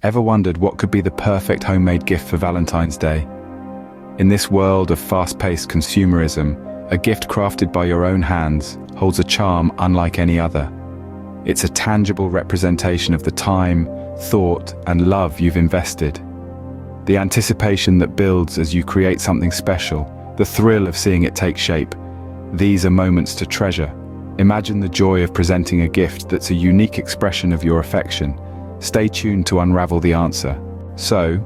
Ever wondered what could be the perfect homemade gift for Valentine's Day? In this world of fast-paced consumerism, a gift crafted by your own hands holds a charm unlike any other. It's a tangible representation of the time, thought, and love you've invested. The anticipation that builds as you create something special, the thrill of seeing it take shape. These are moments to treasure. Imagine the joy of presenting a gift that's a unique expression of your affection. Stay tuned to unravel the answer. So,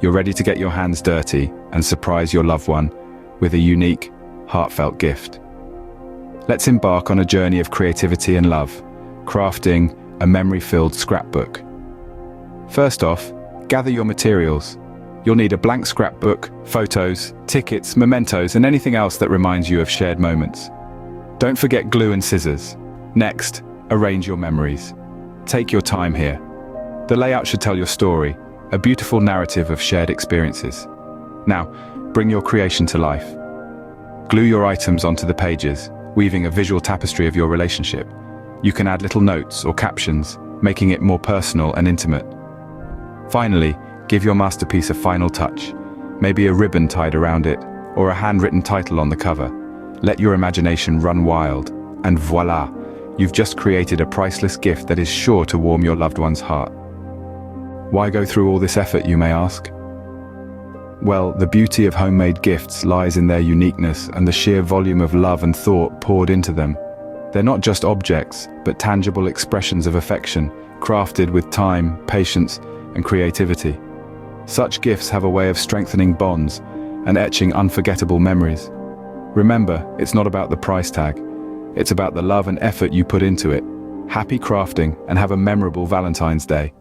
you're ready to get your hands dirty and surprise your loved one with a unique, heartfelt gift. Let's embark on a journey of creativity and love, crafting a memory-filled scrapbook. First off, gather your materials. You'll need a blank scrapbook, photos, tickets, mementos, and anything else that reminds you of shared moments. Don't forget glue and scissors. Next, arrange your memories. Take your time here. The layout should tell your story, a beautiful narrative of shared experiences. Now, bring your creation to life. Glue your items onto the pages, weaving a visual tapestry of your relationship. You can add little notes or captions, making it more personal and intimate. Finally, give your masterpiece a final touch, maybe a ribbon tied around it, or a handwritten title on the cover. Let your imagination run wild, and voila, you've just created a priceless gift that is sure to warm your loved one's heart. Why go through all this effort, you may ask? Well, the beauty of homemade gifts lies in their uniqueness and the sheer volume of love and thought poured into them. They're not just objects, but tangible expressions of affection, crafted with time, patience, and creativity. Such gifts have a way of strengthening bonds and etching unforgettable memories. Remember, it's not about the price tag. It's about the love and effort you put into it. Happy crafting and have a memorable Valentine's Day.